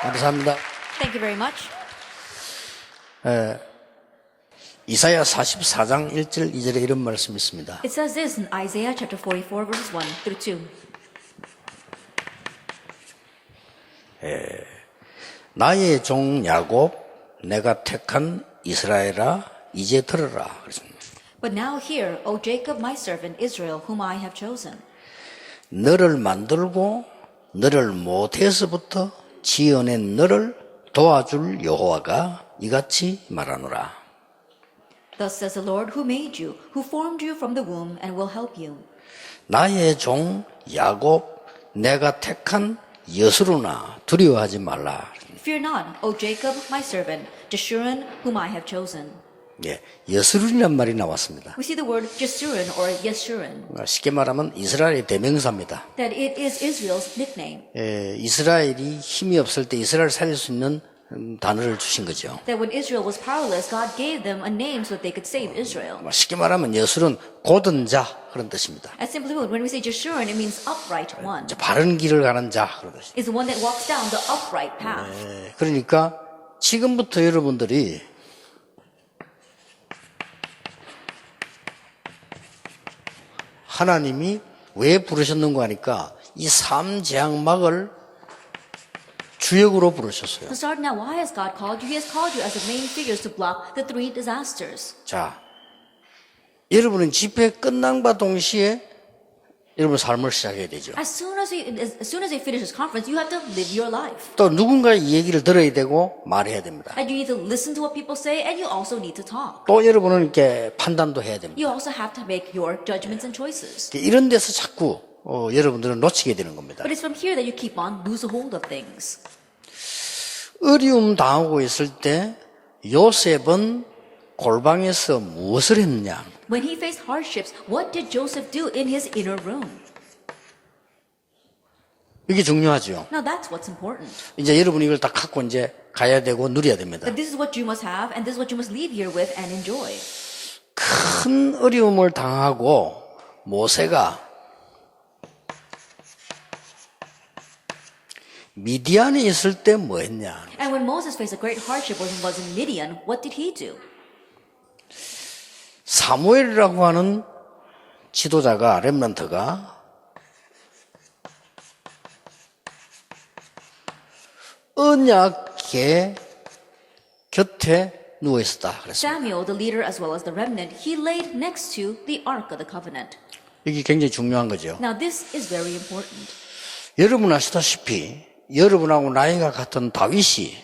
감사합니다. Thank you very much. 이사야 44장 1절 2절에 이런 말씀이 있습니다. It says this in Isaiah chapter 44 verses 1 through 2. 나의 종 야곱 내가 택한 이스라엘아 이제 들으라. 그랬습니다. But now hear, O Jacob my servant Israel whom I have chosen. 너를 만들고 너를 모태에서부터 지어낸 너를 도와줄 여호와가 이같이 말하노라. Thus says the Lord who made you, who formed you from the womb and will help you. 나의 종 야곱 내가 택한 여수르나 두려워하지 말라. Fear not, O Jacob my servant, Jeshurun whom I have chosen. 예, 여수르란 말이 나왔습니다. We see the word Jeshurun or Yeshurun, 쉽게 말하면 이스라엘의 대명사입니다. that it is Israel's nickname. 예, 이스라엘이 힘이 없을 때 이스라엘을 살릴 수 있는 단어를 주신 거죠. That when Israel was powerless, God gave them a name so that they could save Israel. 쉽게 말하면 여술은 고든 자 그런 뜻입니다. As simply put, when we say Jeshurun, it means upright one. 바른 길을 가는 자 그런 뜻입니다. Is the one that walks down the upright path. 예, 그러니까 지금부터 여러분들이 하나님이 왜 부르셨는가 하니까 이 삼재앙막을 주역으로 부르셨어요. So start now, why has God called you? He has called you as the main figures to block the three disasters. 자, 여러분은 집회 끝남과 동시에 여러분 삶을 시작해야 되죠. As soon as they finish this conference, you have to live your life. 또 누군가의 이 얘기를 들어야 되고 말해야 됩니다. And you need to listen to what people say, and you also need to talk. 또 여러분은 이렇게 판단도 해야 됩니다. You also have to make your judgments and choices. 이런 데서 자꾸 여러분들은 놓치게 되는 겁니다. But it's from here that you keep on lose hold of things. 어려움 당하고 있을 때 요셉은 골방에서 무엇을 했느냐? When he faced hardships, what did Joseph do in his inner room? 이게 중요하죠. Now that's what's important. 이제 여러분이 이걸 다 갖고 이제 가야 되고 누려야 됩니다. That this is what you must have, and this is what you must leave here with and enjoy. 큰 어려움을 당하고 모세가 미디안에 있을 때 뭐 했냐? And when Moses faced a great hardship when he was in Midian, what did he do? 사무엘이라고 하는 지도자가 렘넌트가 언약궤 곁에 누워 있었다 그랬습니다. Samuel, the leader as well as the remnant, he laid next to the Ark of the Covenant. 이게 굉장히 중요한 거죠. Now this is very important. 여러분 아시다시피 여러분하고 나이가 같은 다윗이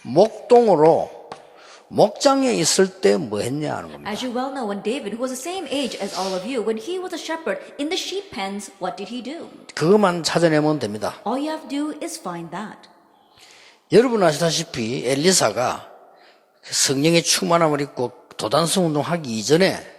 목동으로 목장에 있을 때 뭐 했냐 하는 겁니다. As you well know, when David, who was the same age as all of you, when he was a shepherd in the sheep pens, what did he do? 그것만 찾아내면 됩니다. All you have to do is find that. 여러분 아시다시피 엘리사가 성령의 충만함을 입고 도단성 운동하기 이전에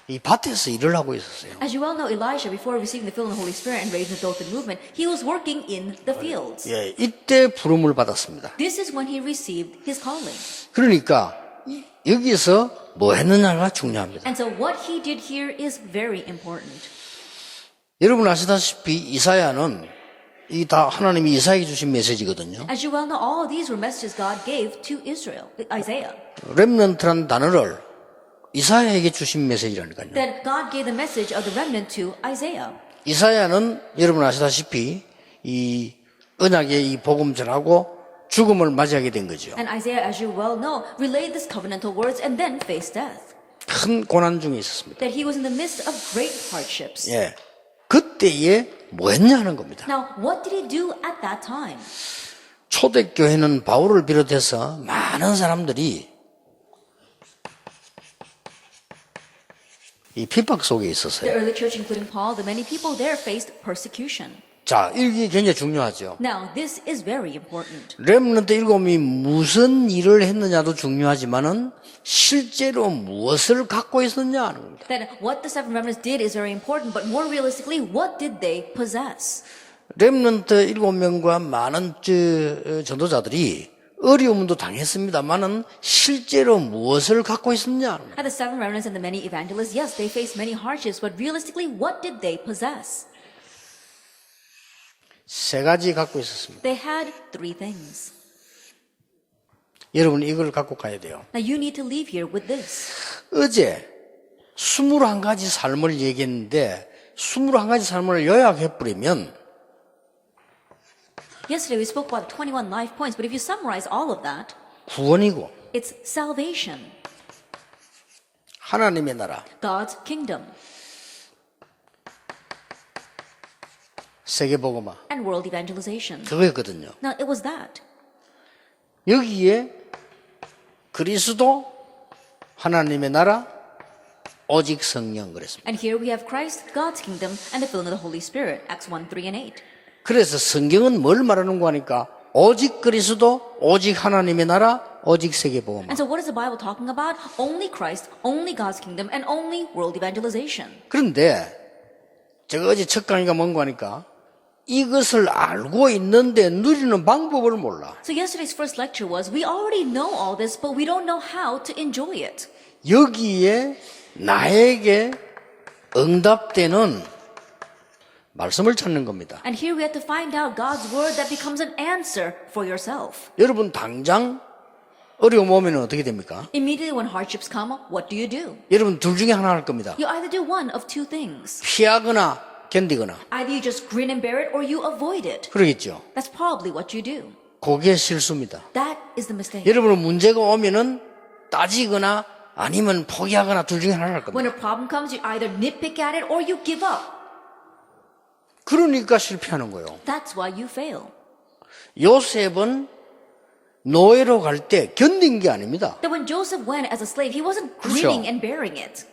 이 밭에서 일을 하고 있었어요. As you well know, Elijah, before receiving the filling of the Holy Spirit and raising the Dothan movement, he was working in the fields. 예, 이때 부름을 받았습니다. This is when he received his calling. 그러니까 여기서 뭐 했느냐가 중요합니다. And so what he did here is very important. 여러분 아시다시피 이사야는 이 다 하나님이 이사야에게 주신 메시지거든요. As you well know, all of these were messages God gave to Israel, Isaiah. 렘넌트란 단어를 이사야에게 주신 메시지라니까요. That God gave the message of the remnant to Isaiah. 이사야는 여러분 아시다시피 이 언약의 이 복음 전하고 죽음을 맞이하게 된 거죠. And Isaiah, as you well know, relayed these covenantal words and then faced death. 큰 고난 중에 있었습니다. That he was in the midst of great hardships. 예, 그때에 뭐 했냐는 겁니다. Now, what did he do at that time? 초대교회는 바울을 비롯해서 많은 사람들이 이 핍박 속에 The 있었어요. early church, including Paul, the many people there faced persecution. 자, 이게 굉장히 중요하죠. Now, this is very important. 렘넌트 7이 무슨 일을 했느냐도 중요하지만은 실제로 무엇을 갖고 있었냐 하는 겁니다. That what the seven remnants did is very important, but more realistically, what did they possess? 렘넌트 7명과 많은 전도자들이 어려움도 당했습니다만은 실제로 무엇을 갖고 있었냐? And the seven remnants and the many evangelists, yes, they faced many hardships, but realistically, what did they possess? 세 가지 갖고 있었습니다. They had three things. 여러분 이걸 갖고 가야 돼요. Now you need to leave here with this. 어제 21가지 삶을 얘기했는데 21가지 삶을 요약해버리면 Yesterday we spoke about 21 life points, but if you summarize all of that, 구원이고 it's salvation, 하나님의 나라, God's kingdom, 세계복음화 and world evangelization. 그거였거든요. Now it was that. 여기에 그리스도, 하나님의 나라, 오직 성령 그랬습니다. And here we have Christ, God's kingdom, and the filling of the Holy Spirit, Acts 1, 3, and 8. 그래서 성경은 뭘 말하는 거 하니까 오직 그리스도, 오직 하나님의 나라, 오직 세계복음화. And so what is the Bible talking about? Only Christ, only God's kingdom, and only world evangelization. 그런데 제가 어제 첫 강의가 뭔가 하니까 이것을 알고 있는데 누리는 방법을 몰라. So yesterday's first lecture was, we already know all this, but we don't know how to enjoy it. 여기에 나에게 응답되는 말씀을 찾는 겁니다. And here we have to find out God's word that becomes an answer for yourself. 여러분 당장 어려움 오면 어떻게 됩니까? Immediately when hardships come, what do? 여러분 둘 중에 하나 할 겁니다. You either do one of two things. 피하거나 견디거나. Either you just grin and bear it or you avoid it. 그러겠죠. That's probably what you do. 그게 실수입니다. That is the mistake. 여러분은 문제가 오면은 따지거나 아니면 포기하거나 둘 중에 하나 할 겁니다. When a problem comes, you either nitpick at it or you give up. 그러니까 실패하는 거예요. That's why you fail. 요셉은 노예로 갈 때 견딘 게 아닙니다. That when Joseph went as a slave, he wasn't grinning and bearing it.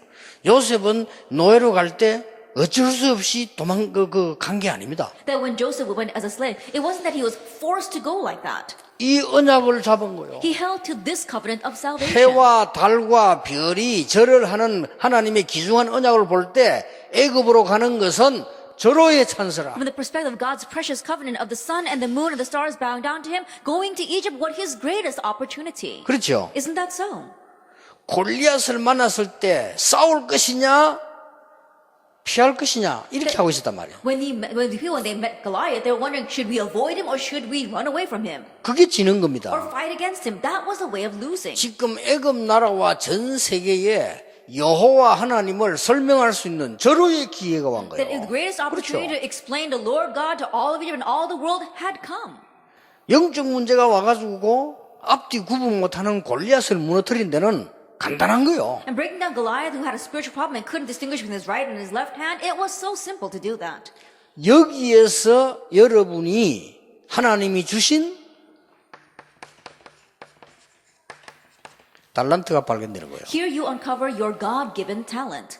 요셉은 노예로 갈 때 어쩔 수 없이 간 게 아닙니다. That when Joseph went as a slave, it wasn't that he was forced to go like that. 이 언약을 잡은 거예요. He held to this covenant of salvation. 해와 달과 별이 절을 하는 하나님의 귀중한 언약을 볼 때 애굽으로 가는 것은 절호의 찬스라. From the perspective of God's precious covenant of the sun and the moon and the stars bowing down to him, going to Egypt was his greatest opportunity. 그렇죠. Isn't that so? 골리앗을 만났을 때 싸울 것이냐 피할 것이냐 이렇게 하고 있었단 말이에요. When the people when they met Goliath, they were wondering, should we avoid him or should we run away from him 그게 지는 or 겁니다. fight against him? That was a way of losing. 지금 애굽 나라와 전 세계에 여호와 하나님을 설명할 수 있는 절호의 기회가 온 That 거예요. the greatest opportunity to explain the Lord God to all of Egypt and all the world had come. 영적 문제가 와가지고 앞뒤 구분 못하는 골리앗을 무너뜨린 데는 간단한 거예요. And breaking down Goliath, who had a spiritual problem and couldn't distinguish between his right and his left hand, it was so simple to do that. 여기에서 여러분이 하나님이 주신 달란트가 발견되는 거예요. Here you uncover your God-given talent.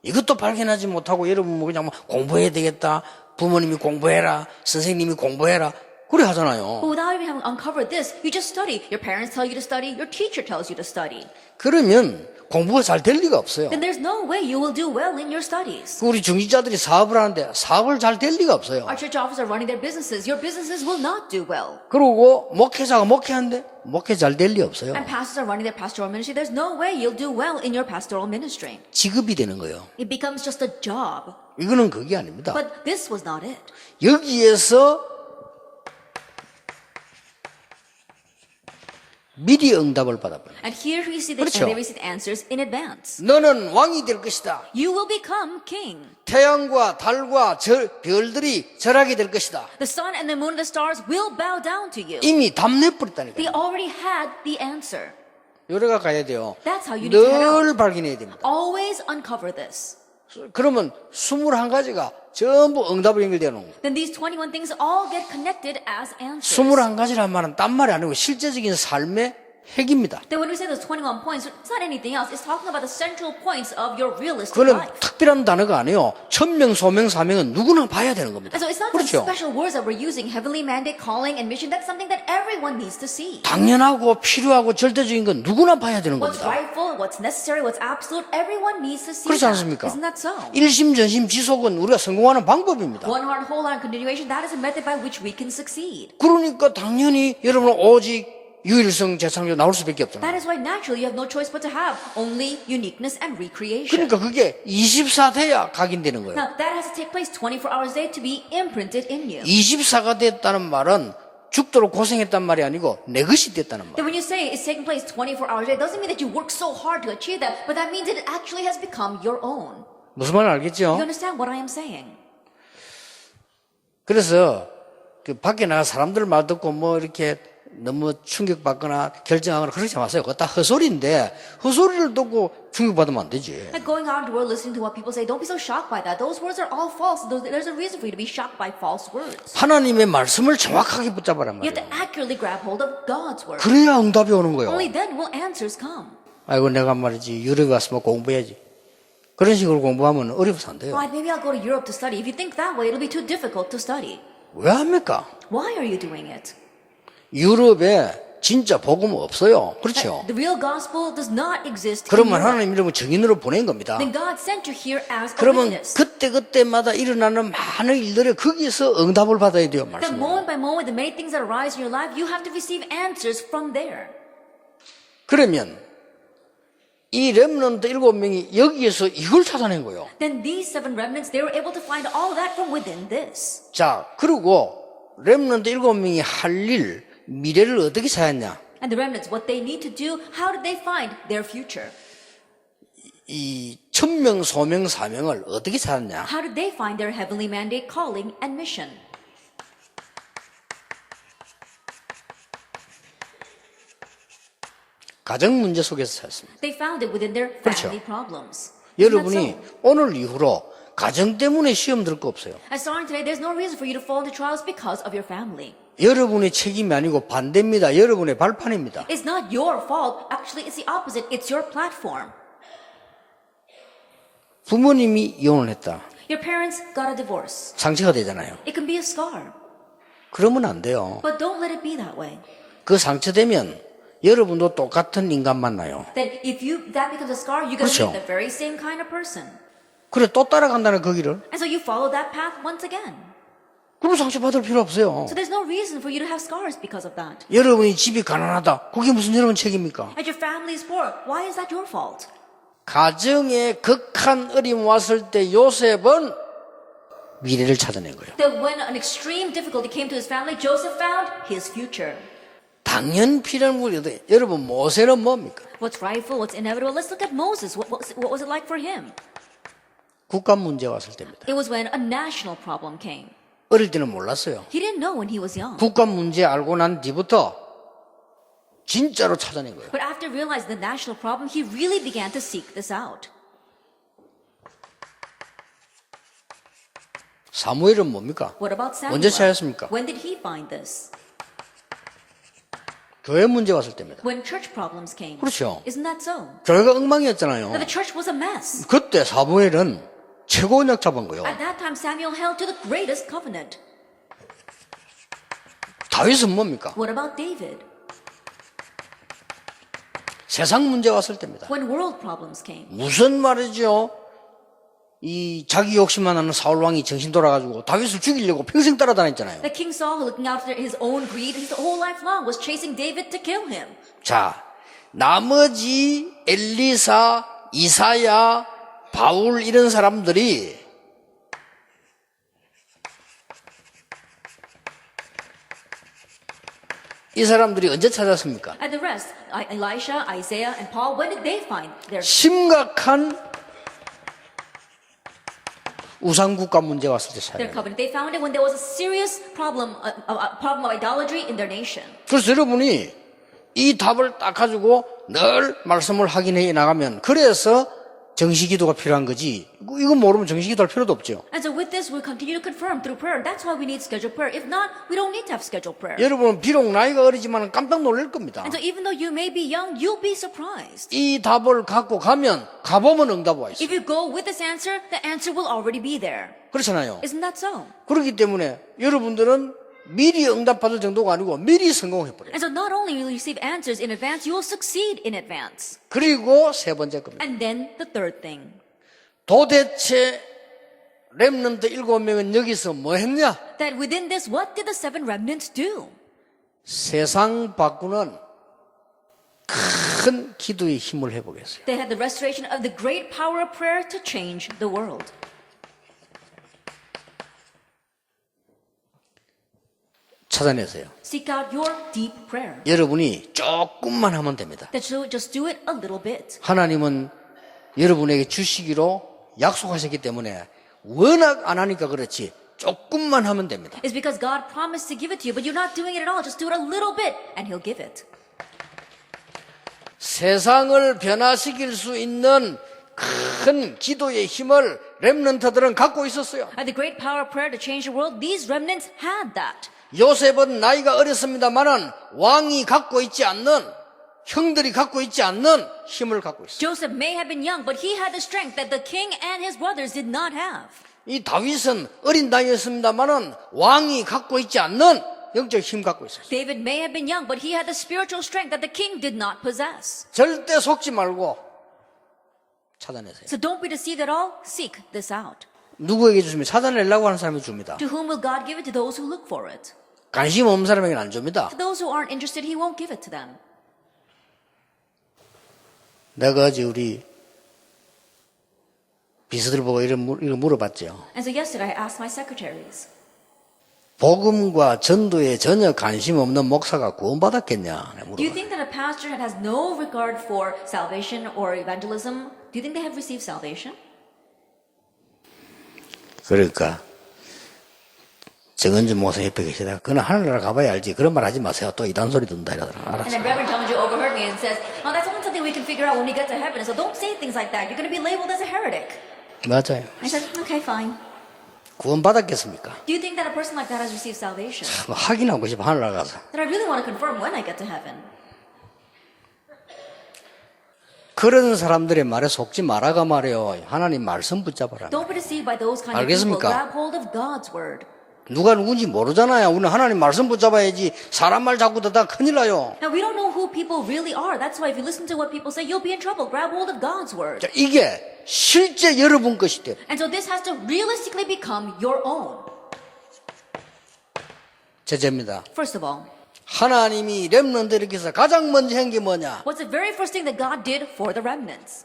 이것도 발견하지 못하고 여러분 뭐 그냥 공부해야 되겠다. 부모님이 공부해라. 선생님이 공부해라. 그래 하잖아요. But without even having uncovered this, you just study. Your parents tell you to study. Your teacher tells you to study. 그러면 공부가 잘 될 리가 없어요. Then there's no way you will do well in your studies. 우리 중직자들이 사업을 하는데 사업을 잘 될 리가 없어요. Our church officers are running their businesses. Your businesses will not do well. 그리고 목회자가 목회하는데 목회 잘 될 리 없어요. And pastors are running their pastoral ministry. There's no way you'll do well in your pastoral ministry. 직업이 되는 거예요. It becomes just a job. 이거는 그게 아닙니다. But this was not it. 여기에서 미리 응답을 받아버려요. And here we see that 그렇죠. they received answers in advance. 너는 왕이 될 것이다. You will become king. 태양과 달과 별들이 절하게 될 것이다. The sun and the moon and the stars will bow down to you. 이미 답내버렸다니까. They already had the answer. 요래가 가야 돼요. That's how you need to head out. 늘 발견해야 됩니다. Always uncover this. 그러면 21가지가 전부 응답으로 연결되는 거예요. Then these 21 things all get connected as answers. 21가지란 말은 딴 말이 아니고 실제적인 삶의 핵입니다. Then when we say those 21 points, it's not anything else. It's talking about the central points of your realistic 그거는 life. 특별한 단어가 아니에요. 천명, 소명, 사명은 누구나 봐야 되는 겁니다. And so it's not just 그렇죠? special words that we're using, heavenly mandate, calling, and mission. That's something that everyone needs to see. 당연하고 필요하고 절대적인 건 누구나 봐야 되는 What's 겁니다. rightful, what's necessary, what's absolute, everyone needs to see 그렇지 that. 않습니까? Isn't that so? 일심, 전심, 지속은 우리가 성공하는 방법입니다. One heart, whole heart, continuation, that is a method by which we can succeed. 그러니까 당연히 여러분은 오직 유일성 재창조 나올 수밖에 That 없잖아요. is why naturally you have no choice but to have only uniqueness and recreation. 그러니까 그게 24돼야 각인되는 거예요. Now that has to take place 24 hours a day to be imprinted in you. 24가 됐다는 말은 죽도록 고생했단 말이 아니고 내 것이 됐다는 말. Then when you say it's taking place 24 hours a day, it doesn't mean that you work so hard to achieve that, but that means that it actually has become your own. 무슨 말인지 You 알겠죠? understand what I am saying? 그래서 그 밖에 나가 사람들 말 듣고 뭐 이렇게 너무 충격받거나 결정하거나 그러지 마세요. 그거 다 헛소리인데 헛소리를 듣고 충격받으면 안 되지. Like going out in the world listening to what people say, don't be so shocked by that. Those words are all false. There's a reason for you to be shocked by false words. 하나님의 말씀을 정확하게 붙잡아란 You have 말이에요. to accurately grab hold of God's word. 그래야 응답이 오는 거예요. Only then will answers come. 아이고 내가 말이지 유럽에 왔으면 공부해야지. 그런 식으로 공부하면 어려워서 안 돼요. Right, maybe I'll go to Europe to study. If you think that way, it'll be too difficult to study. 왜 합니까? Why are you doing it? 유럽에 진짜 복음 없어요. 그렇죠? The real gospel does not exist in 그러면 Europe. 하나님 이름은 증인으로 보낸 겁니다. Then God sent you here as a 그러면 witness. 그때그때마다 일어나는 많은 일들에 거기서 응답을 받아야 돼요. Then 말씀을. moment by moment, the many things that arise in your life, you have to receive answers from there. 그러면 이 렘넌트 7명이 여기에서 이걸 찾아낸 거예요. Then these 7 remnants, they were able to find all that from within this. 자, 그리고 렘넌트 7명이 할 일, 미래를 어떻게 찾았냐? And the remnants, what they need to do, how did they find their future? 이 천명, 소명, 사명을 어떻게 찾았냐? How did they find their heavenly mandate, calling, and mission? 가정 문제 속에서 찾았습니다. They found it within their 그렇죠. family problems. Isn't that 여러분이 so? 오늘 이후로 가정 때문에 시험 들 거 없어요. As starting today, there's no reason for you to fall into trials because of your family. 여러분의 책임이 아니고 반대입니다. 여러분의 발판입니다. It's not your fault. Actually, it's the opposite. It's your platform. 부모님이 이혼을 했다. Your parents got a divorce. 상처가 되잖아요. It can be a scar. 그러면 안 돼요. But don't let it be that way. 그 상처되면 여러분도 똑같은 인간 만나요. That if that becomes a scar, you're going to 그렇죠. meet the very same kind of person. 그래 또 따라간다는 그 길을. And so you follow that path once again. 그럼 상처받을 필요 없어요. So there's no reason for you to have scars because of that. 여러분이 집이 가난하다. 그게 무슨 여러분 책임입니까? And your family is poor. Why is that your fault? 가정에 극한 어려움 왔을 때 요셉은 미래를 찾아낸 거예요. That when an extreme difficulty came to his family, Joseph found his future. 당연 필요한 것이 여러분 모세는 뭡니까? What's rightful, what's inevitable? Let's look at Moses. What was it like for him? 국가 문제 왔을 때입니다. It was when a national problem came. 어릴 때는 몰랐어요. He didn't know when he was young. 국가 문제 알고 난 뒤부터 진짜로 찾아낸 거예요. But after realizing the national problem, he really began to seek this out. 사무엘은 뭡니까? What about Samuel? 언제 찾았습니까? When did he find this? 교회 문제 왔을 때입니다. When church problems came. 그렇죠. Isn't that so? 교회가 엉망이었잖아요. That the church was a mess. 그때 사무엘은 최고 언약 잡은 거예요. At that time, Samuel held to the greatest covenant. 다윗은 뭡니까? What about David? 세상 문제 왔을 때입니다. When world problems came. 무슨 말이죠? 이 자기 욕심만 하는 사울 왕이 정신 돌아가지고 다윗을 죽이려고 평생 따라다녔잖아요. The King Saul, who looking after his own greed, his whole life long was chasing David to kill him. 자, 나머지 엘리사, 이사야, 바울 이런 사람들이 이 사람들이 언제 찾았습니까? And the rest, Elisha, Isaiah, and Paul, when did they find their 심각한 우상국가 문제 왔을 때 찾아요. covenant? They found it when there was a serious problem, a problem of idolatry in their nation. 그래서 여러분이 이 답을 딱 가지고 늘 말씀을 확인해 나가면 그래서 정시기도가 필요한 거지. 이거 모르면 정시기도 할 필요도 없죠. And so with this, we'll continue to confirm through prayer. That's why we need scheduled prayer. If not, we don't need to have scheduled prayer. 여러분은 비록 나이가 어리지만 깜짝 놀랄 겁니다. And so even though you may be young, you'll be surprised. 이 답을 갖고 가면 가보면 응답 와 있어요. If you go with this answer, the answer will already be there. 그렇잖아요. Isn't that so? 그렇기 때문에 여러분들은 미리 응답받을 정도가 아니고 미리 성공해버려요. And so not only will you receive answers in advance, you will succeed in advance. 그리고 세 번째 겁니다. And then the third thing. 도대체 렘넌트 7명은 여기서 뭐 했냐? That within this, what did the 7 remnants do? 세상 바꾸는 큰 기도의 힘을 회복했어요. They had the restoration of the great power of prayer to change the world. 찾아내세요. Seek out your deep prayer. 여러분이 조금만 하면 됩니다. That you just do it a little bit. 하나님은 여러분에게 주시기로 약속하셨기 때문에 워낙 안 하니까 그렇지 조금만 하면 됩니다. It's because God promised to give it to you, but you're not doing it at all. Just do it a little bit, and He'll give it. 세상을 변화시킬 수 있는 큰 기도의 힘을 렘넌트들은 갖고 있었어요. And the great power of prayer to change the world, these remnants had that. 요셉은 나이가 어렸습니다만은 왕이 갖고 있지 않는, 형들이 갖고 있지 않는 힘을 갖고 있어요. Joseph may have been young, but he had the strength that the king and his brothers did not have. 이 다윗은 어린 나이였습니다만은 왕이 갖고 있지 않는 영적 힘 갖고 있었어요. David may have been young, but he had the spiritual strength that the king did not possess. 절대 속지 말고 찾아내세요. So don't be deceived at all. Seek this out. 누구에게 주시면 찾아내려고 하는 사람이 줍니다. To whom will God give it? To those who look for it. 관심 없는 사람에게는 안 줍니다. To those who aren't interested, He won't give it to them. 내가 어제 우리 비서들 보고 이거 물어봤죠. And so yesterday I asked my secretaries, 복음과 전도에 전혀 관심 없는 목사가 구원받았겠냐? do you 물어봤어요. think that a pastor that has no regard for salvation or evangelism, do you think they have received salvation? 그러니까 정은주 목사 옆에 계시다가 그는 하늘나라 가봐야 알지 그런 말 하지 마세요. 또 이단 소리 든다 이러더라. And 알았어. then Reverend Tongju overheard me and says, oh, that's only something we can figure out when we get to heaven. So don't say things like that. You're going to be labeled as a heretic. 맞아요. I said, okay, fine. 구원받았겠습니까? Do you think that a person like that has received salvation? 뭐 확인하고 싶어 하늘나라 가서. That I really want to confirm when I get to heaven. 그런 사람들의 말에 속지 말아가 말이요. 하나님 말씀 붙잡아라. Don't be deceived by those kind of people. 알겠습니까? Grab hold of God's word. 누가 누군지 모르잖아요. 우리는 하나님 말씀 붙잡아야지 사람 말 자꾸 듣다 큰일 나요. Now, we don't know who people really are. That's why if you listen to what people say, you'll be in trouble. Grab hold of God's word. 자, 이게 실제 여러분 것이 돼. And so this has to realistically become your own. 제재입니다. First of all, 하나님이 렘넌트에게서 가장 먼저 한 게 뭐냐? what's the very first thing that God did for the remnants?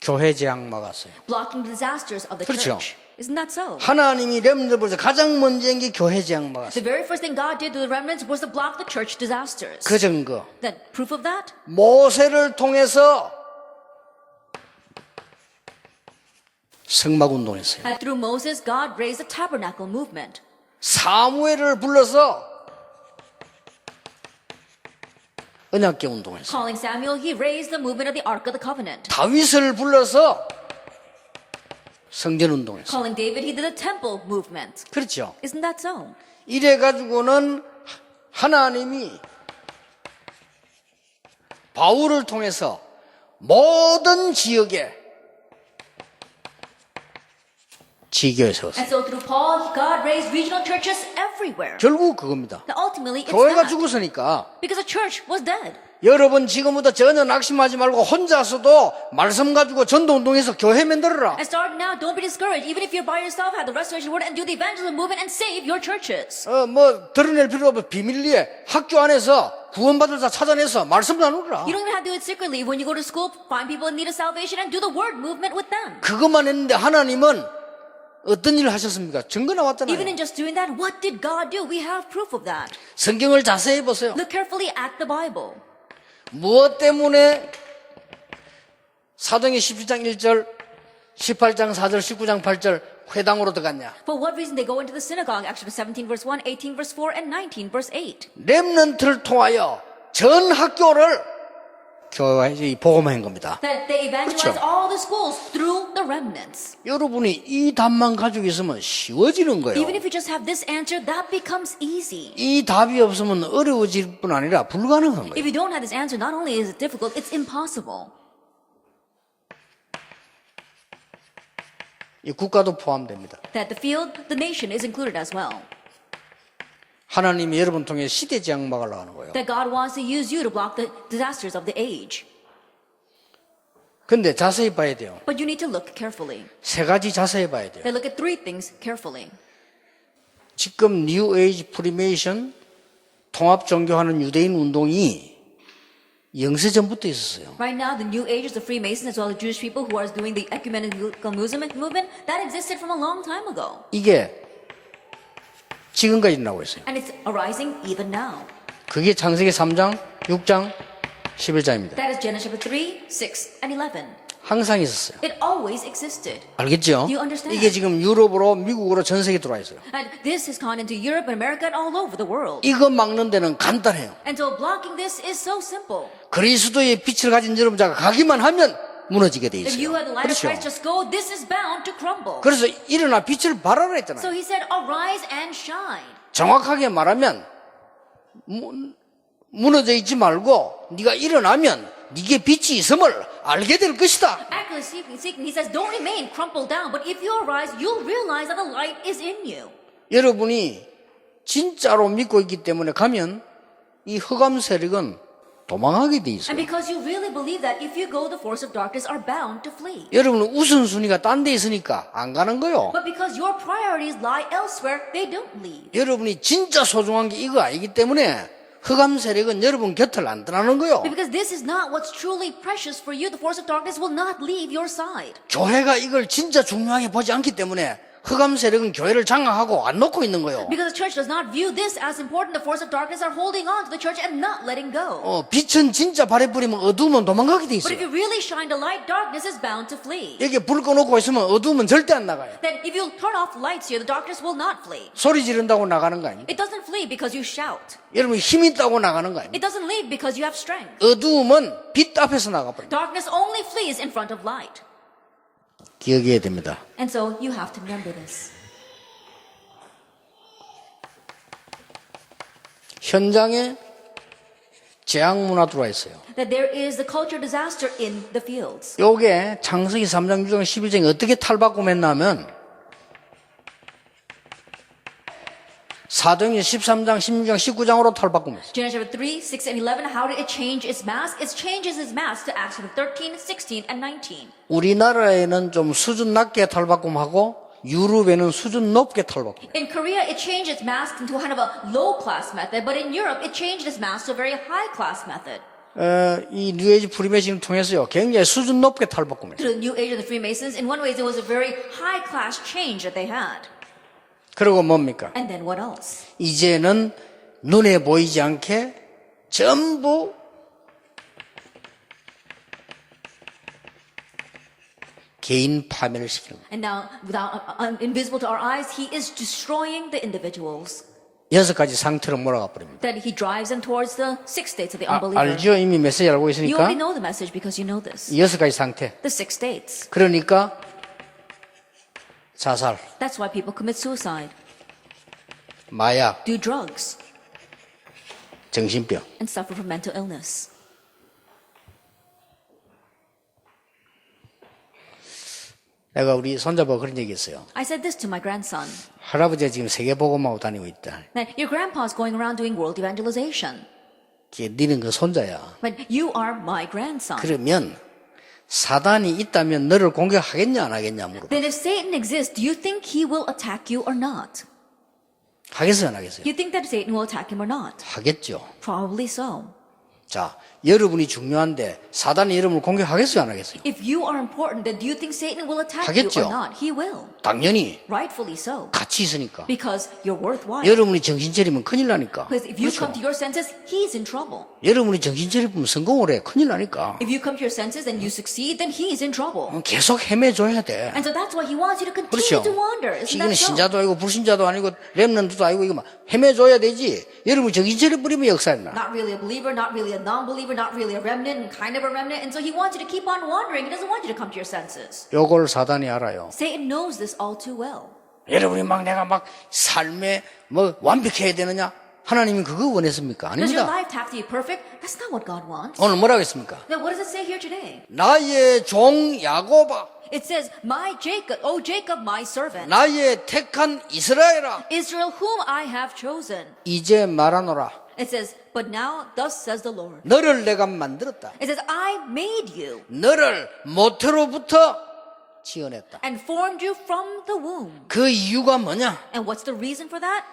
교회 재앙 막았어요. Blocking the disasters of the 그렇죠. church. Isn't that so? 하나님이 렘넌트에서 가장 먼저 한 게 교회 재앙 막았어요. The very first thing God did to the remnants was to block the church disasters. 그 증거. Then proof of that? 모세를 통해서 성막 운동했어요. And through Moses, God raised the tabernacle movement. 사무엘을 불러서 언약궤 운동했어요. Calling Samuel, he raised the movement of the Ark of the Covenant. 다윗을 불러서 성전 운동했어요. Calling David, he did the temple movement. 그렇죠. Isn't that so? 이래 가지고는 하나님이 바울을 통해서 모든 지역에 지교에 세웠어요. And so through Paul, God raised regional churches everywhere. 결국 그겁니다. Now ultimately, it's 교회가 that. 죽었으니까 Because the church was dead. 여러분 지금부터 전혀 낙심하지 말고 혼자서도 말씀 가지고 전도 운동해서 교회 만들어라. And starting now, don't be discouraged. Even if you're by yourself, have the restoration word and do the evangelism movement and save your churches. 뭐 드러낼 필요 없고 비밀리에 학교 안에서 구원받을 자 찾아내서 말씀 나누라. You don't even have to do it secretly. When you go to school, find people in need of salvation and do the word movement with them. 그것만 했는데 하나님은 어떤 일을 하셨습니까? 증거 Even 나왔잖아요. in just doing that, what did God do? We have proof of that. 성경을 자세히 보세요. Look carefully at the Bible. 무엇 때문에 사도행전 17장 1절, 18장 4절, 19장 8절 회당으로 들어갔냐? For what reason they go into the synagogue? Acts 17 verse 1, 18 verse 4, and 19 verse 8. 렘넌트를 통하여 전 학교를 교회에 복음화한 겁니다. That they evangelize 그렇죠. all the schools through the remnants. 여러분이 이 답만 가지고 있으면 쉬워지는 거예요. Even if you just have this answer, that becomes easy. 이 답이 없으면 어려워질 뿐 아니라 불가능한 거예요. If you don't have this answer, not only is it difficult, it's impossible. 이 국가도 포함됩니다. That the field, the nation is included as well. 하나님이 여러분 통해 시대 재앙 막으려고 하는 거예요. That God wants to use you to block the disasters of the age. 근데 자세히 봐야 돼요. But you need to look carefully. 세 가지 자세히 봐야 돼요. They look at three things carefully. 지금 뉴 에이지 프리메이션 통합 종교하는 유대인 운동이 영세 전부터 있었어요. Right now, the New Age, the Freemasons, as well as Jewish people who are doing the ecumenical movement, that existed from a long time ago. 이게 지금까지 나오고 있어요. And it's arising even now. 그게 창세기 3장, 6장, 11장입니다. That is Genesis chapter 3, 6, and 11. 항상 있었어요. It always existed. 알겠죠? You understand? 이게 지금 유럽으로 미국으로 전 세계 들어와 있어요. And this has gone into Europe and America and all over the world. 이거 막는 데는 간단해요. And so blocking this is so simple. 그리스도의 빛을 가진 여러분자가 가기만 하면 무너지게 돼 If you 있어요. have the light of 그렇죠? Christ, just go. This is bound to crumble. 그래서 일어나 빛을 발하라 했잖아요. So he said, arise and shine. 정확하게 말하면 무너져 있지 말고 네가 일어나면 네게 빛이 있음을 알게 될 것이다. Accurately speaking, he says, don't remain crumpled down. But if you arise, you'll realize that the light is in you. 여러분이 진짜로 믿고 있기 때문에 가면 이 흑암 세력은 도망하게 돼 And 있어요. because you really believe that if you go, the force of darkness are bound to flee. 여러분은 우선순위가 딴 데 있으니까 안 가는 거요. But because your priorities lie elsewhere, they don't leave. 여러분이 진짜 소중한 게 이거 아니기 때문에 흑암 세력은 여러분 곁을 안 떠나는 거요. Because this is not what's truly precious for you. The force of darkness will not leave your side. 교회가 이걸 진짜 중요하게 보지 않기 때문에 흑암 세력은 교회를 장악하고 안 놓고 있는 거요. Because the church does not view this as important, the force of darkness are holding on to the church and not letting go. 빛은 진짜 발에 뿌리면 어두우면 도망가게 돼 But if 있어요. you really shine the light, darkness is bound to flee. 여기 불 꺼놓고 있으면 어두우면 절대 안 나가요. Then if you turn off lights here, the darkness will not flee. 소리 지른다고 나가는 거 아닙니까? It doesn't flee because you shout. 여러분 힘 있다고 나가는 거 아닙니까? It doesn't leave because you have strength. 어두움은 빛 앞에서 나가버려요. Darkness only flees in front of light. 기억해야 됩니다. And so you have to remember this. 현장에 재앙 문화 들어와 있어요. That there is the culture disaster in the fields. 요게 창세기 3장, 6장, 11장에 어떻게 탈바꿈했냐면 사도행전 13장, 16장, 19장으로 탈바꿈했어요. Genesis chapter 3, 6, and 11, how did it change its mass? It changes its mass to Acts chapter 13, 16, and 19. 우리나라에는 좀 수준 낮게 탈바꿈하고 유럽에는 수준 높게 탈바꿈. In Korea, it changed its mass into kind of a low-class method, but in Europe, it changed its mass to a very high-class method. 이 뉴에이지 프리메이션을 통해서요, 굉장히 수준 높게 탈바꿈했어요. To the New Age and the Freemasons, in one way, it was a very high-class change that they had. 그리고 뭡니까? And then what else? 이제는 눈에 보이지 않게 전부 개인 파멸을 시키는 거예요. And now, without invisible to our eyes, he is destroying the individuals. 6가지 상태로 몰아가 버립니다. That he drives them towards the six states of the unbeliever. 알죠? 이미 메시지 알고 You 있으니까. already know the message because you know this. 6가지 상태. The six states. 그러니까 자살, That's why people commit suicide, 마약, do drugs, 정신병. and suffer from mental illness. 내가 우리 손자보고 그런 얘기 했어요. I said this to my grandson. 할아버지가 지금 세계복음하고 다니고 있다. That your grandpa's going around doing world evangelization. 니는 그 손자야. But you are my grandson. 그러면 사단이 있다면 너를 공격하겠냐 안 하겠냐 물어봐. Then if Satan exists, do you think he will attack you or not? 하겠어요 안 하겠어요? You think that Satan will attack him or not? 하겠죠. Probably so. 자, 여러분이 중요한데 사단이 여러분을 공격하겠어요 안 하겠어요? If you are important, then do you think Satan will attack 하겠죠. you or not? He will. 당연히 Rightfully so. 같이 있으니까. Because you're worthwhile. 여러분이 정신 차리면 큰일 나니까. Because if you 그렇죠? come to your senses, he's in trouble. 여러분이 정신 차리면 성공을 해. 큰일 나니까. If you come to your senses and you succeed, then he's in trouble. 계속 헤매줘야 돼. And so that's why he wants you to continue 그렇죠? to wander. Isn't 이거는 that so? 신자도 아니고 불신자도 아니고 렘넌트도 아니고 이거 막 헤매줘야 되지. 여러분 정신 차려버리면 역사에 나. Not really a believer, not really a non-believer, not really a remnant, and kind of a remnant. And so he wants you to keep on wandering. He doesn't want you to come to your senses. 요걸 사단이 알아요. Satan knows this all too well. 여러분이 막 내가 막 삶에 뭐 완벽해야 되느냐? 하나님이 그거 원했습니까? Does your 아닙니다. life have to be perfect? That's not what God wants. 오늘 뭐라고 했습니까? Then what does it say here today? 나의 종 야곱아, It says, my Jacob, O Jacob, my servant, 나의 택한 이스라엘아, Israel, whom I have chosen. 이제 말하노라. It says, but now thus says the Lord. 너를 내가 만들었다. It says, I made you 너를 모태로부터 지어냈다. and formed you from the womb. 그 이유가 뭐냐? And what's the reason for that?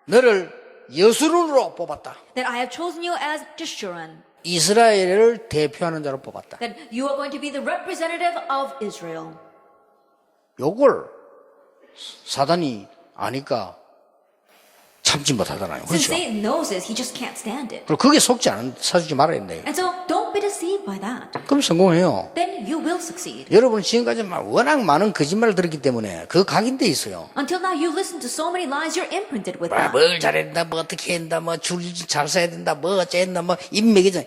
너를 여수론으로 뽑았다. That I have chosen you as Jeshurun. 이스라엘을 대표하는 자로 뽑았다. That you are going to be the representative of Israel. 요걸 사단이 아니까 참지 못하잖아요. Since 그렇죠? Satan knows this, he just can't stand it. 그리고 그게 사주지 말아야 돼요. And so don't be deceived by that. 그럼 성공해요. Then you will succeed. 여러분 지금까지 워낙 많은 거짓말을 들었기 때문에 그 각인돼 있어요. Until now, you've listened to so many lies, you're imprinted with that. 뭘 잘해야 된다, 뭐 어떻게 해야 된다, 뭐 줄 잘 써야 된다, 뭐 어째야 된다, 뭐 인맥이잖아.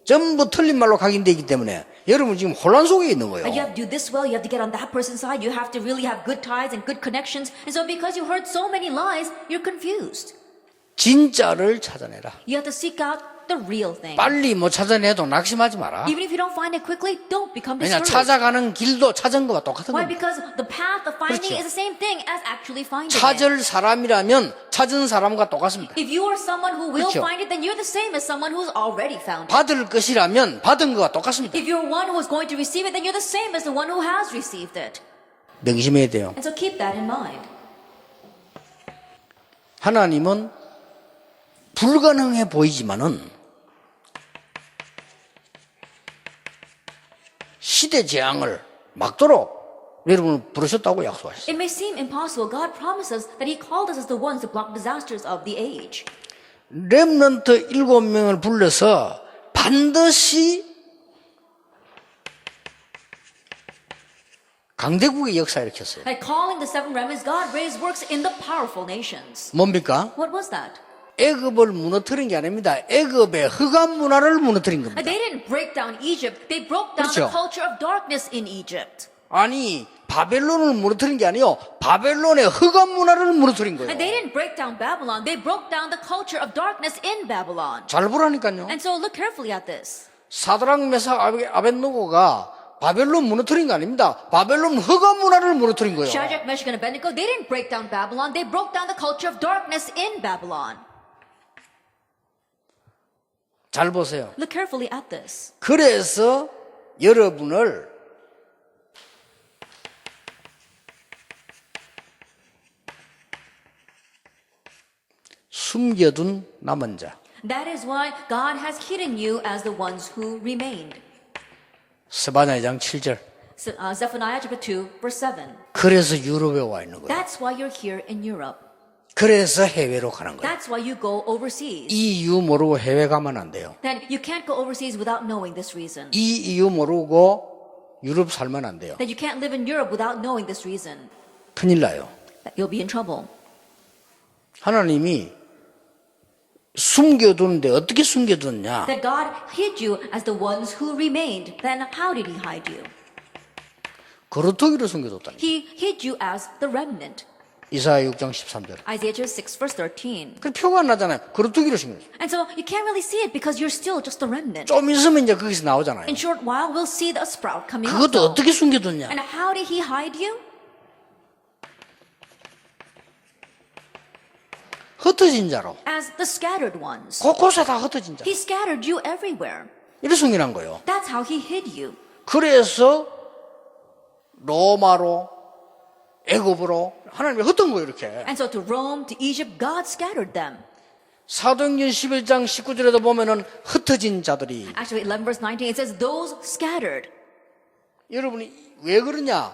전부 틀린 말로 각인돼 있기 때문에 여러분 지금 혼란 속에 있는 거예요. You have to do this well, you have to get on that person's side, you have to really have good ties and good connections. And so because you heard so many lies, you're confused. 진짜를 찾아내라. You have to seek out the real thing. 빨리 못 찾아내도 낙심하지 마라. Even if you don't find it quickly, don't become 왜냐 discouraged. 찾아가는 길도 찾은 거와 똑같은 Why? 겁니다. Because the path of finding 그렇죠. is the same thing as actually finding it. 찾을 사람이라면 찾은 사람과 똑같습니다. If you are someone who will 그렇죠. find it, then you're the same as someone who's already found it. 받을 것이라면 받은 거와 똑같습니다. If you're one who is going to receive it, then you're the same as the one who has received it. 명심해야 돼요. And so keep that in mind. 하나님은 불가능해 보이지만은 시대 재앙을 막도록 여러분을 부르셨다고 약속하셨어요. It may seem impossible. God promises that He called us as the ones to block disasters of the age. 렘넌트 7명을 불러서 반드시 강대국의 역사 일으켰어요. By calling the seven remnants, God raised works in the powerful nations. 뭡니까? What was that? 애굽을 무너뜨린 게 아닙니다. 애굽의 흑암 문화를 무너뜨린 겁니다. They didn't break down Egypt. They broke down the 그렇죠. culture of darkness in Egypt. 아니 바벨론을 무너뜨린 게 아니요. 바벨론의 흑암 문화를 무너뜨린 거예요. And they didn't break down Babylon. They broke down the culture of darkness in Babylon. 잘 보라니까요. And so look carefully at this. 사드락 메삭 아벳노고가 바벨론 무너뜨린 거 아닙니다. 바벨론 흑암 문화를 무너뜨린 거예요. Shadrach, Meshach, and Abednego, they didn't break down Babylon. They broke down the culture of darkness in Babylon. 잘 보세요. Look carefully at this. 그래서 여러분을 숨겨둔 남은 자. That is why God has hidden you as the ones who remained. 스바냐 2장 7절. Zephaniah chapter 2, verse 7. 그래서 유럽에 와 있는 거예요. That's why you're here in Europe. 그래서 해외로 가는 거예요. That's why you go overseas. 이 이유 모르고 해외 가면 안 돼요. Then you can't go overseas without knowing this reason. 이 이유 모르고 유럽 살면 안 돼요. That you can't live in Europe without knowing this reason. 큰일 나요. That you'll be in trouble. 하나님이 숨겨두는데 어떻게 숨겨뒀냐? That God hid you as the ones who remained. Then how did He hide you? 거루터기로 숨겨뒀다니. He hid you as the remnant. 이사야 6장 13절. Isaiah chapter 6, verse 13. 그 표가 안 나잖아요. 거루터기로 숨겨뒀어요. And so you can't really see it because you're still just a remnant. 좀 있으면 이제 거기서 나오잖아요. In short while, we'll see the sprout coming up. 그것도 though. 어떻게 숨겨뒀냐? And how did He hide you? 흩어진 자로. As the scattered ones. 곳곳에 다 흩어진 자. He scattered you everywhere. 이래 숨겨놓은 거예요. That's how He hid you. 그래서 로마로 애굽으로 하나님이 흩은 거예요. 이렇게. And so to Rome, to Egypt, God scattered them. 사도행전 11장 19절에도 보면은 흩어진 자들이. Actually, 11 verse 19, it says, those scattered. 여러분이 왜 그러냐?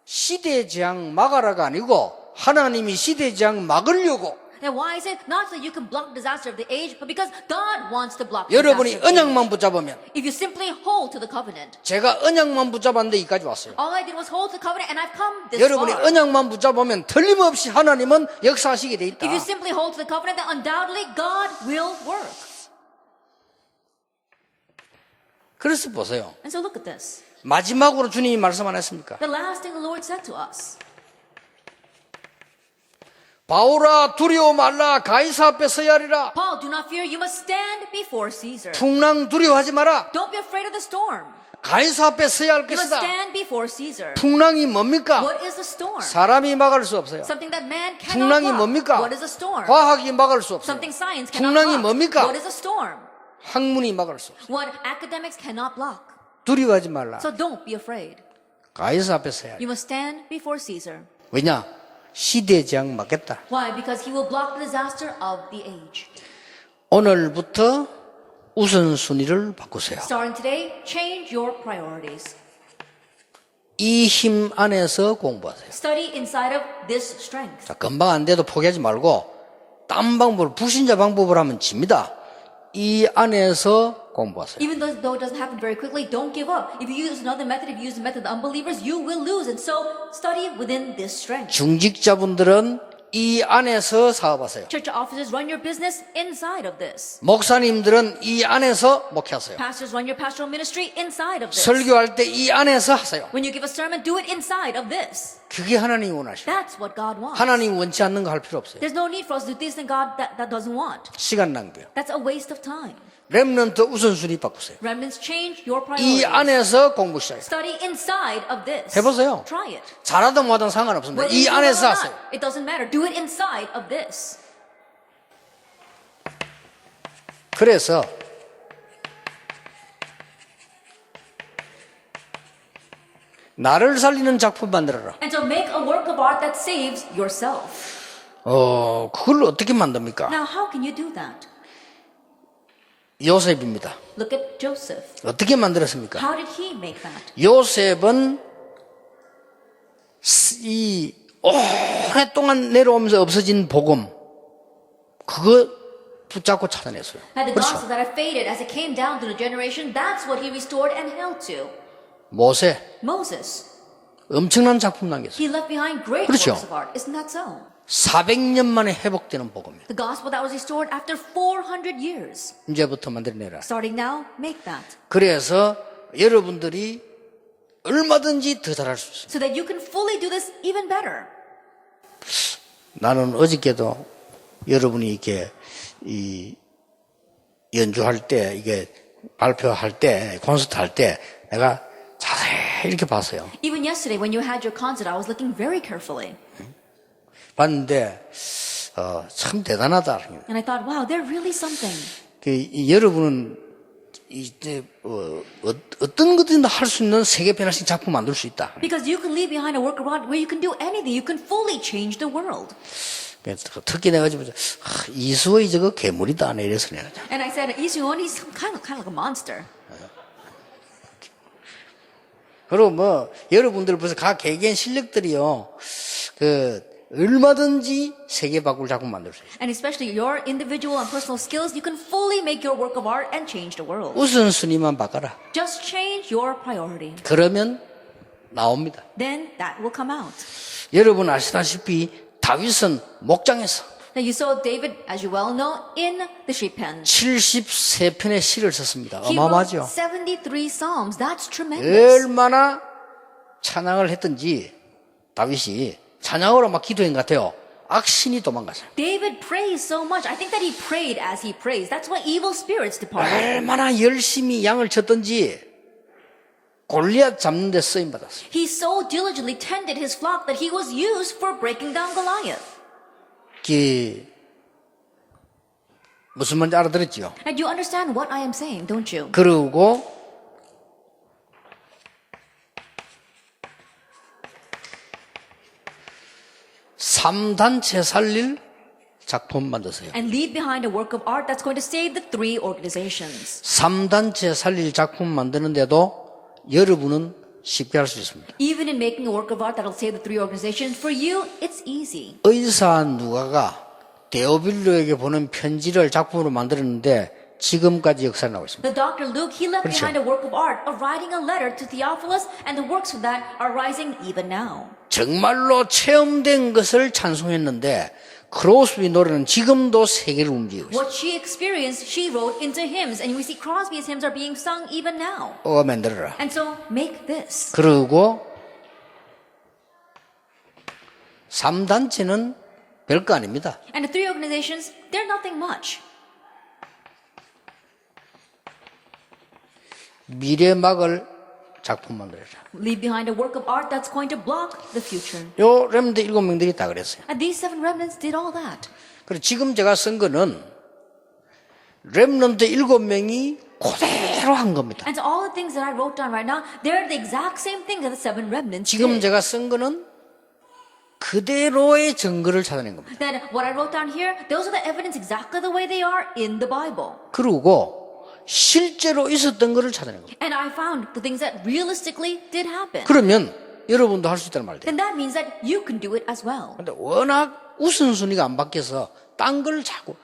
시대 재앙 막아라가 아니고 하나님이 시대 재앙 막으려고 Now why is it? Not so you can block disaster of the age, but because God wants to block 여러분이 disaster of the age. 언약만 붙잡으면 If you simply hold to the covenant. 제가 언약만 붙잡았는데 여기까지 왔어요. All I did was hold to the covenant and I've come this 여러분이 far. 언약만 붙잡으면 틀림없이 하나님은 역사하시게 돼 있다. If you simply hold to the covenant, then undoubtedly God will work. 그래서 보세요. And so look at this. 마지막으로 주님이 말씀 안 했습니까? The last thing the Lord said to us. 바울아 두려워 말라 가이사 앞에 서야 하리라. Paul, do not fear, you must stand before Caesar. 풍랑 두려워하지 마라. Don't be afraid of the storm. 가이사 앞에 서야 할 You must 것이다. stand before Caesar. 풍랑이 뭡니까? What is the storm? 사람이 막을 수 없어요. Something that man cannot 풍랑이 block. 뭡니까? What is a storm? 과학이 막을 수 없어요. Something science cannot 풍랑이 block. 뭡니까? What is a storm? 학문이 막을 수 없어요. What academics cannot block. 두려워하지 말라. So don't be afraid. 가이사 앞에 서야 해. You must stand before Caesar. 왜냐? 시대 재앙 막겠다. Why? Because he will block the disaster of the age. 오늘부터 우선순위를 바꾸세요. Starting today, change your priorities. 이 힘 안에서 공부하세요. Study inside of this strength. 자, 금방 안 돼도 포기하지 말고 딴 방법으로 불신자 방법을 하면 집니다. 이 안에서 공부하세요. Even though it doesn't happen very quickly, don't give up. If you use another method, if you use the method of the unbelievers, you will lose. And so study within this strength. 중직자분들은 이 안에서 사업하세요. Church officers, run your business inside of this. 목사님들은 이 안에서 목회하세요. Pastors, run your pastoral ministry inside of this. 설교할 때 이 안에서 하세요. When you give a sermon, do it inside of this. 그게 하나님이 원하시고 That's what God wants. 하나님이 원치 않는 거 할 필요 없어요. There's no need for us to do things that God that doesn't want. 시간 낭비요. That's a waste of time. 렘넌트 우선순위 바꾸세요. Remnants, change your 이 priorities. 안에서 공부 시작해요. Study inside of this. 해보세요. Try it. 잘하든 못하든 상관없습니다. Whether 이 you do well 안에서 or 하세요. not, it doesn't matter. Do it inside of this. 그래서 나를 살리는 작품 만들어라. And so make a work of art that saves yourself. 그걸 어떻게 만듭니까? Now, how can you do that? 요셉입니다. Look at Joseph. 어떻게 만들었습니까? How did he make that? 요셉은 이 오랫동안 내려오면서 없어진 복음 그거 붙잡고 찾아냈어요. And the 그렇죠. gospel that had faded as it came down through the generation, that's what he restored and held to. 모세 Moses, 엄청난 작품 남겼어요. he left behind great 그렇죠. works of art. Isn't that so? 400년 만에 회복되는 복음이에요. The gospel that was restored after 400 years. 이제부터 만들어내라. Starting now, make that. 그래서 여러분들이 얼마든지 더 잘할 수 있어요. So that you can fully do this even better. 나는 어저께도 여러분이 이렇게 이 연주할 때 이게 발표할 때 콘서트 할 때 내가 자세히 이렇게 봤어요. Even yesterday when you had your concert, I was looking very carefully. 봤는데 참 대단하다. And I thought, wow, they're really something. 여러분은 이제 어떤 것든 할 수 있는 세계 변화식 작품 만들 수 있다. Because you can leave behind a work of art where you can do anything. You can fully change the world. 특히 내가 지금 이수의 저거 괴물이다 이래서 내가. And I said, Lee Seung-won, he's kind of like a monster. 그리고 뭐 여러분들 벌써 각 개개인 실력들이요 얼마든지 세계 바꿀 작품 만들 수 있어요. And especially your individual and personal skills, you can fully make your work of art and change the world. 우선순위만 바꿔라. Just change your priority. 그러면 나옵니다. Then that will come out. 여러분 아시다시피 다윗은 목장에서 Now you saw David, as you well know, in the sheep pen. 73편의 시를 썼습니다. He wrote 어마어마하죠. 73 psalms. That's tremendous. 얼마나 찬양을 했든지 다윗이 찬양으로 막 기도한 것 같아요. 악신이 도망갔어요. David prays so much. I think that he prayed as he prays. That's why evil spirits departed. 얼마나 열심히 양을 쳤든지 골리앗 잡는 데 쓰임 받았어요. He so diligently tended his flock that he was used for breaking down Goliath. 무슨 말인지 알아들었죠? And you understand what I am saying, don't you? 그러고 삼단체 살릴 작품 만드세요. And leave behind a work of art that's going to save the three organizations. 3단체 살릴 작품 만드는데도 여러분은 쉽게 할 수 있습니다. Even in making a work of art that'll save the three organizations, for you, it's easy. 의사 누가가 데오빌로에게 보낸 편지를 작품으로 만들었는데 지금까지 역사를 나오고 있습니다. The Dr. Luke, he left 그렇죠. behind a work of art of writing a letter to Theophilus, and the works of that are rising even now. 정말로 체험된 것을 찬송했는데 크로스비 노래는 지금도 세계를 움직이고 있어요. What she experienced, she wrote into hymns, and we see Crosby's hymns are being sung even now. 만들어라. And so, make this. 그리고 3단체는 별거 아닙니다. And the three organizations, they're nothing much. 미래막을 작품 만들어라. Leave behind a work of art that's going to block the future. 요 렘드 7명들이 다 그랬어요. And these 7 remnants did all that. 그리고 지금 제가 쓴 거는 렘넌트 7명이 그대로 한 겁니다. And so all the things that I wrote down right now, they're the exact same things that the 7 remnants 지금 did. 제가 쓴 거는 그대로의 증거를 찾아낸 겁니다. Then what I wrote down here, those are the evidence exactly the way they are in the Bible. 그리고 실제로 있었던 것을 찾아낸 겁니다. And I found the things that realistically did happen. 그러면 여러분도 할 수 있다는 말이에요. Then that means that you can do it as well. 근데 워낙 우선순위가 안 바뀌어서 딴 걸 자꾸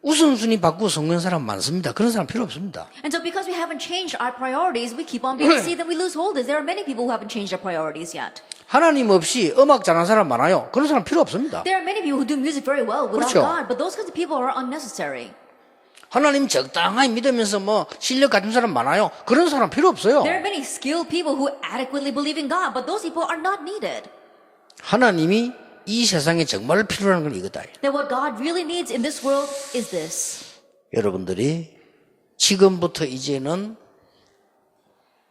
우선순위 바꾸고 성공한 사람 많습니다. 그런 사람 필요 없습니다. And so because we haven't changed our priorities, we keep on being deceived and we lose hold. There are many people who haven't changed their priorities yet. 하나님 없이 음악 잘하는 사람 많아요. 그런 사람 필요 없습니다. There are many people who do music very well without 그렇죠. God, but those kinds of people are unnecessary. 하나님 적당하게 믿으면서 뭐 실력 가진 사람 많아요. 그런 사람 필요 없어요. There are many skilled people who adequately believe in God, but those people are not needed. 하나님이 이 세상에 정말 필요한 건 이거다. That what God really needs in this world is this. 여러분들이 지금부터 이제는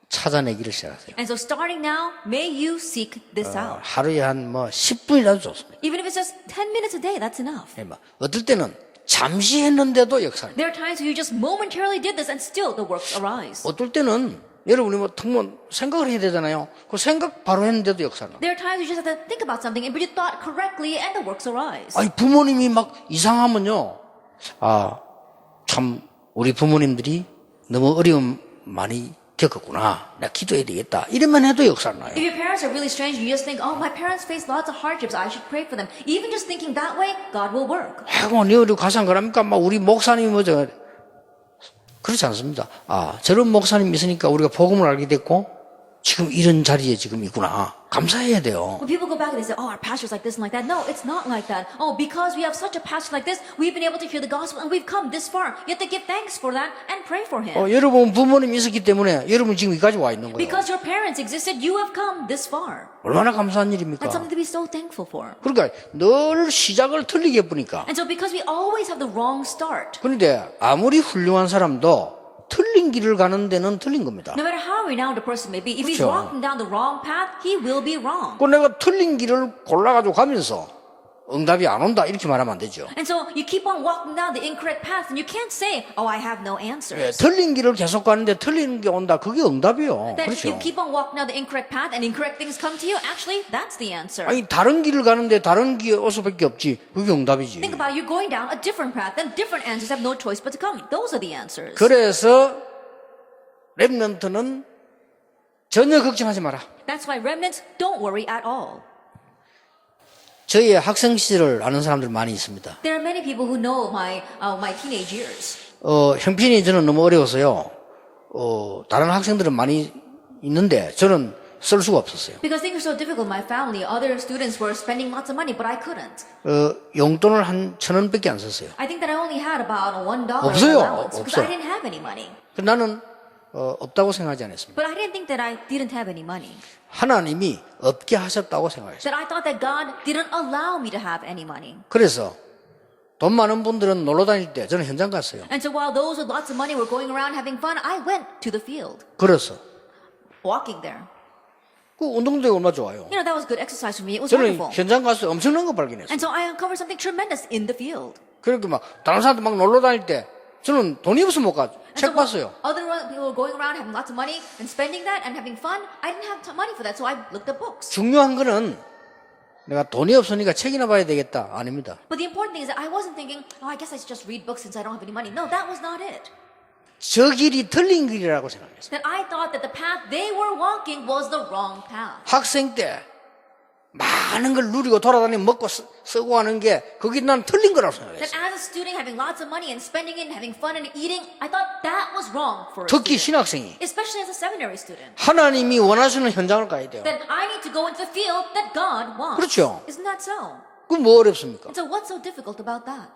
찾아내기를 시작하세요. And so starting now, may you seek this out. 하루에 한 뭐 10분이라도 좋습니다. Even if it's just 10 minutes a day, that's enough. 어떨 때는 잠시 했는데도 역사를. There are times where you just momentarily did this and still the works arise. 어떨 때는 여러분이 뭐 생각을 해야 되잖아요. 그 생각 바로 했는데도 역사를. There are times you just have to think about something and but you thought correctly and the works arise. 아니 부모님이 막 이상하면요. 아, 참 우리 부모님들이 너무 어려움 많이 겪었구나. 내가 기도해야 되겠다. 이러면 해도 역사를 나요. If your parents are really strange, you just think, oh, my parents face lots of hardships. I should pray for them. Even just thinking that way, God will work. 아이고, 네 어디 가서 그럽니까? 막 우리 목사님이 뭐죠? 그렇지 않습니다. 아, 저런 목사님 있으니까 우리가 복음을 알게 됐고 지금 이런 자리에 지금 있구나. 감사해야 돼요. When people go back and they say, oh, our pastor's like this and like that. No, it's not like that. Oh, because we have such a pastor like this, we've been able to hear the gospel and we've come this far. You have to give thanks for that and pray for him. 여러분 부모님이 있었기 때문에 여러분 지금 여기까지 와 있는 거예요. Because your parents existed, you have come this far. 얼마나 감사한 일입니까? That's something to be so thankful for. 그러니까 늘 시작을 틀리게 해보니까. And so because we always have the wrong start, 그런데 아무리 훌륭한 사람도 틀린 길을 가는 데는 틀린 겁니다. no matter how renowned a person may be, if he's 그렇죠. walking down the wrong path, he will be wrong. 그 내가 틀린 길을 골라가지고 가면서 응답이 안 온다 이렇게 말하면 안 되죠. And so you keep on walking down the incorrect path and you can't say, oh, I have no answers. 틀린 길을 계속 가는데 틀린 게 온다. 그게 응답이요. That 그렇죠. you keep on walking down the incorrect path and incorrect things come to you, actually, that's the answer. 아니 다른 길을 가는데 다른 길 어수밖에 없지. 그게 응답이지. Think about it, you're going down a different path, then different answers have no choice but to come. Those are the answers. 그래서 렘넌트는 전혀 걱정하지 마라. That's why remnants, don't worry at all. 저희 학생 시절을 아는 사람들 많이 있습니다. There are many people who know my teenage years. 형편이 저는 너무 어려워서요. 다른 학생들은 많이 있는데 저는 쓸 수가 없었어요. Because things were so difficult in my family, other students were spending lots of money, but I couldn't. 용돈을 한 1,000원밖에 안 썼어요. I think that I only had about $1 없어요. allowance because 없어. I didn't have any money. 나는 없다고 생각하지 않았습니다. But I didn't think that I didn't have any money. 하나님이 없게 하셨다고 생각했어요. That I thought that God didn't allow me to have any money. 그래서 돈 많은 분들은 놀러 다닐 때 저는 현장 갔어요. And so while those with lots of money were going around having fun, I went to the field, 그래서 walking there. 그 운동도 얼마나 좋아요. You know, that was good exercise for me. It was 저는 wonderful. 현장 가서 엄청난 거 발견했어요. And so I uncovered something tremendous in the field. 그렇게 막 다른 사람들 막 놀러 다닐 때 저는 돈이 없으면 못 가죠. And so 책 봤어요. while other people were going around having lots of money and spending that and having fun, I didn't have money for that, so I looked at books. 중요한 거는 내가 돈이 없으니까 책이나 봐야 되겠다. 아닙니다. But the important thing is that I wasn't thinking, oh, I guess I should just read books since I don't have any money. No, that was not it. 저 길이 틀린 길이라고 생각했어요. That I thought that the path they were walking was the wrong path. 학생 때 많은 걸 누리고 돌아다니고 먹고 쓰고 하는 게 그게 난 틀린 거라고 That 생각했어요. as a student, having lots of money and spending it and having fun and eating, I thought that was wrong for a 특히 student. 신학생이 Especially as a seminary student. 하나님이 원하시는 현장을 가야 돼요. That I need to go into the field that God wants. 그렇죠. Isn't that so? 그건 뭐 어렵습니까? And so what's so difficult about that?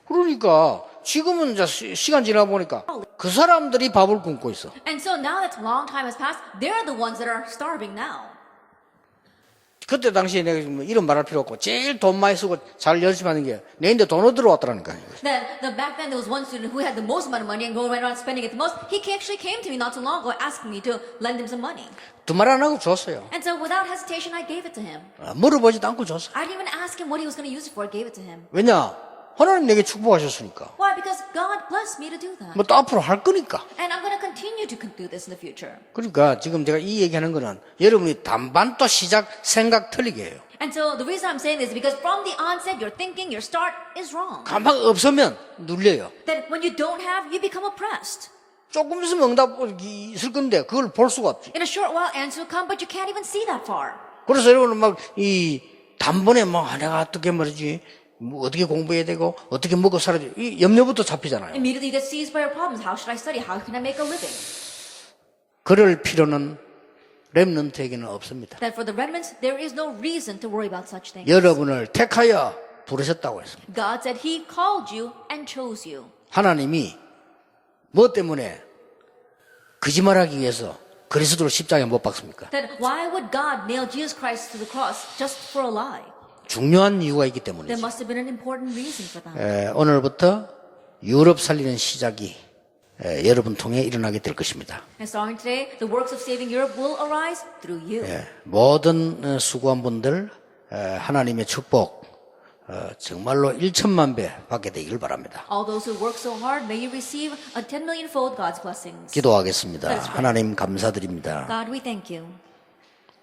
그러니까 지금은 이제 시간 지나 보니까 그 사람들이 밥을 굶고 있어. And so now that a long time has passed, they're the ones that are starving now. 그때 당시에 내가 뭐 이런 말할 필요 없고 제일 돈 많이 쓰고 잘 열심히 하는 게 내인데 돈을 들어왔더라니까요. That back then there was one student who had the most amount of money and going around spending it the most. He actually came to me not too long ago asking me to lend him some money. 두 말 안 하고 줬어요. And so without hesitation, I gave it to him. 물어보지도 않고 줬어요. I didn't even ask him what he was going to use it for. I gave it to him. 왜냐? 하나님 내게 축복하셨으니까. Why? Because God blessed me to do that. 뭐 또 앞으로 할 거니까. And I'm going to continue to do this in the future. 그러니까 지금 제가 이 얘기하는 거는 여러분이 단반도 시작 생각 틀리게 해요. And so the reason I'm saying this is because from the onset, your thinking, your start is wrong. 가만 없으면 눌려요. That when you don't have, you become oppressed. 조금 있으면 응답이 있을 건데 그걸 볼 수가 없지. In a short while, answer will come, but you can't even see that far. 그래서 여러분은 막 이 단번에 내가 어떻게 말이지, 뭐 어떻게 공부해야 되고 어떻게 먹고 살아야 돼, 이 염려부터 잡히잖아요. Immediately you get seized by your problems. How should I study? How can I make a living? 그럴 필요는 렘넌트에게는 없습니다. That for the remnants, there is no reason to worry about such things. 여러분을 택하여 부르셨다고 했습니다. God said He called you and chose you. 하나님이 뭐 때문에 거짓말하기 위해서 그리스도를 십자가에 못 박습니까? That why would God nail Jesus Christ to the cross just for a lie? 중요한 이유가 있기 There 때문이죠. must have been an important reason for that. 오늘부터 유럽 살리는 시작이 여러분 통해 일어나게 될 것입니다. And starting today, the works of saving Europe will arise through you. 모든 수고한 분들 하나님의 축복 정말로 1천만 배 받게 되기를 바랍니다. All those who work so hard, may you receive a 10 million fold God's blessings. 기도하겠습니다. Let us pray. 하나님 감사드립니다. God, we thank you.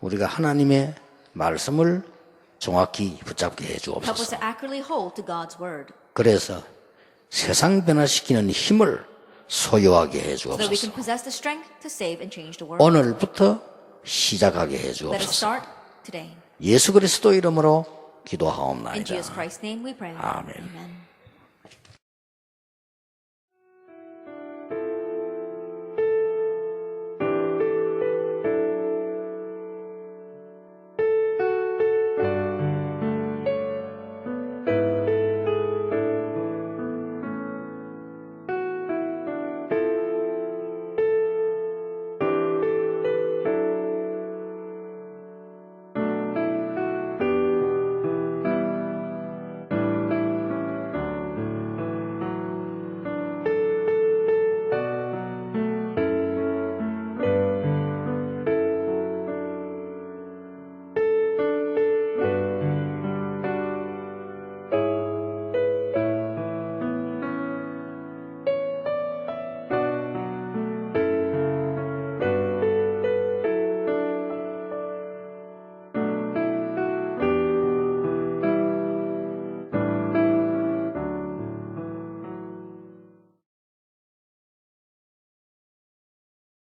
우리가 하나님의 말씀을 정확히 붙잡게 해 Help us 주옵소서. to accurately hold to God's word 그래서 세상 변화시키는 힘을 소유하게 해 so that we 주옵소서. can possess the strength to save and change the world. 오늘부터 시작하게 해 Let us 주옵소서. start today. 예수 그리스도 이름으로 In 기도하옵나이다. Jesus Christ's name we pray. Amen. Amen.